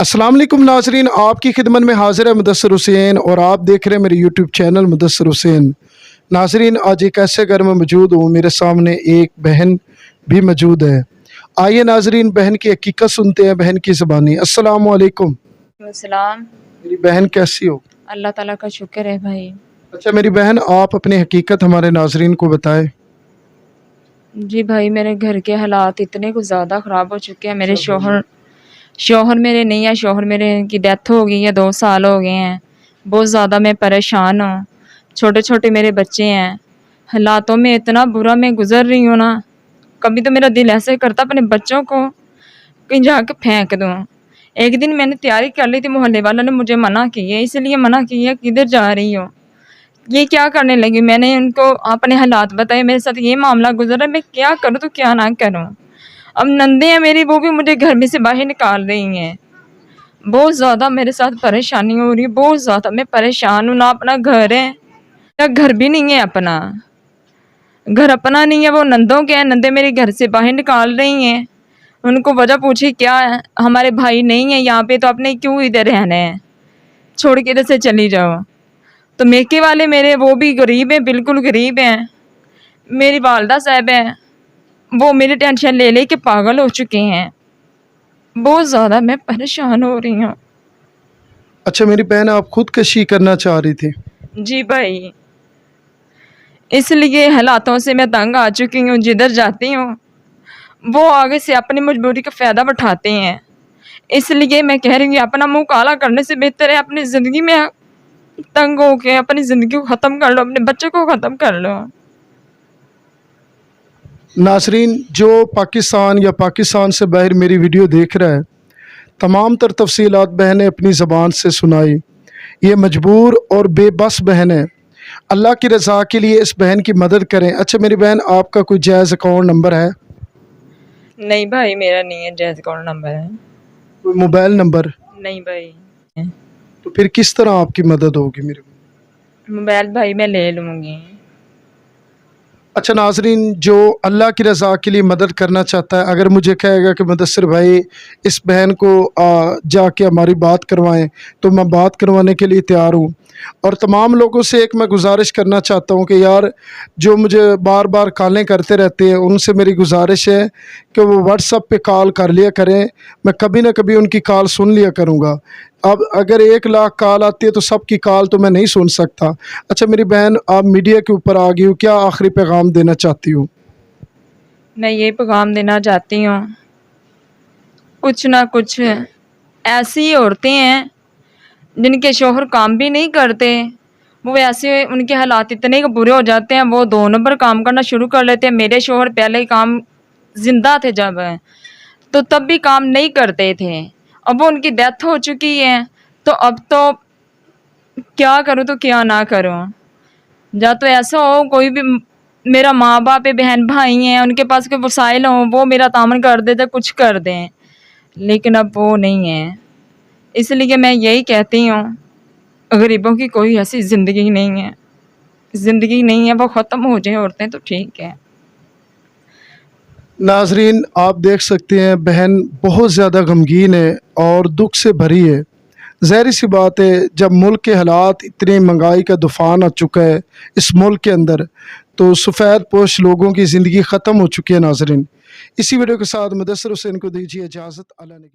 अस्सलाम वालेकुम नाजरीन, आपकी खिदमत में हाजिर है मुदस्सिर हुसैन और आप देख रहे हैं मेरे यूट्यूब चैनल मुदस्सिर हुसैन। नाजरीन, आज एक ऐसे घर में मौजूद हूँ, मेरे सामने एक बहन भी मौजूद है। आइए नाजरीन, बहन की हकीकत सुनते हैं, बहन की ज़बानी। अस्सलाम वालेकुम। सलाम। मेरी बहन कैसी हो? अल्लाह ताला का शुक्र है भाई। अच्छा मेरी बहन, आप अपनी हकीकत हमारे नाजरीन को बताएं। जी भाई, मेरे घर के हालात इतने कुछ ज़्यादा ख़राब हो चुके हैं। मेरे शोहर मेरे नहीं है। शोहर मेरे की डेथ हो गई है, 2 साल हो गए हैं। बहुत ज़्यादा मैं परेशान हूँ। छोटे छोटे मेरे बच्चे हैं। हालातों में इतना बुरा मैं गुज़र रही हूँ ना, कभी तो मेरा दिल ऐसे करता अपने बच्चों को कहीं जाके फेंक दूँ। एक दिन मैंने तैयारी कर ली थी, मोहल्ले वालों ने मुझे मना की है, इसलिए मना की है किधर जा रही हो, ये क्या करने लगी। मैंने उनको अपने हालात बताए, मेरे साथ ये मामला गुजरा, मैं क्या करूँ तो क्या ना करूँ। अब नंदे हैं मेरी, वो भी मुझे घर में से बाहर निकाल रही हैं। बहुत ज़्यादा मेरे साथ परेशानी हो रही है, बहुत ज़्यादा मैं परेशान हूँ। ना अपना घर है, ना घर भी नहीं है अपना। घर अपना नहीं है, वो नंदों के हैं। नंदे मेरे घर से बाहर निकाल रही हैं। उनको वजह पूछी, क्या है, हमारे भाई नहीं है यहाँ पे, तो आपने क्यों इधर रहना है, छोड़ के इधर से चली जाओ। तो मेके वाले मेरे वो भी गरीब हैं, बिल्कुल गरीब हैं। मेरी वालदा साहब हैं, वो मेरी टेंशन ले ले के पागल हो चुके हैं। बहुत ज़्यादा मैं परेशान हो रही हूँ। अच्छा मेरी बहन, आप खुदकशी करना चाह रही थी? जी भाई, इसलिए हालातों से मैं तंग आ चुकी हूँ। जिधर जाती हूँ वो आगे से अपनी मजबूरी का फ़ायदा उठाते हैं। इसलिए मैं कह रही हूँ, अपना मुंह काला करने से बेहतर है अपनी ज़िंदगी में तंग हो के अपनी ज़िंदगी को ख़त्म कर लो, अपने बच्चों को ख़त्म कर लो। नाजरीन, जो पाकिस्तान या पाकिस्तान से बाहर मेरी वीडियो देख रहा है, तमाम तर तफसीलात बहनें अपनी ज़बान से सुनाई। ये मजबूर और बेबस बहन है। अल्लाह की रज़ा के लिए इस बहन की मदद करें। अच्छा मेरी बहन, आपका कोई जायज़ अकाउंट नंबर है? नहीं भाई, मेरा नहीं है जायज़ अकाउंट नंबर है। कोई मोबाइल नंबर? नहीं भाई। तो फिर किस तरह आपकी मदद होगी मेरी बहन? मोबाइल भाई मैं ले लूँगी। अच्छा नाजरीन, जो अल्लाह की रज़ा के लिए मदद करना चाहता है, अगर मुझे कहेगा कि मुदस्सिर भाई इस बहन को जाके हमारी बात करवाएं, तो मैं बात करवाने के लिए तैयार हूँ। और तमाम लोगों से एक मैं गुजारिश करना चाहता हूँ कि यार, जो मुझे बार बार कॉलें करते रहते हैं, उनसे मेरी गुजारिश है कि वो व्हाट्सएप पे कॉल कर लिया करें। मैं कभी ना कभी उनकी कॉल सुन लिया करूँगा। अब अगर 1 लाख कॉल आती है तो सबकी कॉल तो मैं नहीं सुन सकता। अच्छा मेरी बहन, आप मीडिया के ऊपर आ गई हो, क्या आखिरी पैगाम देना चाहती हूँ? मैं ये पैगाम देना चाहती हूँ, कुछ ना कुछ ऐसी औरतें हैं जिनके शौहर काम भी नहीं करते, वो ऐसे उनके हालात इतने बुरे हो जाते हैं, वो 2 नंबर काम करना शुरू कर लेते हैं। मेरे शौहर पहले काम जिंदा थे जब, तो तब भी काम नहीं करते थे। अब वो उनकी डेथ हो चुकी है, तो अब तो क्या करूँ तो क्या ना करूँ। या तो ऐसा हो कोई भी मेरा माँ बाप है, बहन भाई हैं, उनके पास कोई वसाइल हों, वो मेरा तामन कर देते, कुछ कर दें, लेकिन अब वो नहीं है। इसलिए मैं यही कहती हूँ, गरीबों की कोई ऐसी ज़िंदगी नहीं है, ज़िंदगी नहीं है, वो ख़त्म हो जाए औरतें तो ठीक है। नाजरीन, आप देख सकते हैं बहन बहुत ज़्यादा गमगीन है और दुख से भरी है। ज़ाहिर सी बात है, जब मुल्क के हालात, इतनी महंगाई का तूफ़ान आ चुका है इस मुल्क के अंदर, तो सफ़ेद पोश लोगों की ज़िंदगी ख़त्म हो चुकी है। नाजरीन, इसी वीडियो के साथ मुदस्सिर हुसैन को दीजिए इजाज़त। अल्लाह ने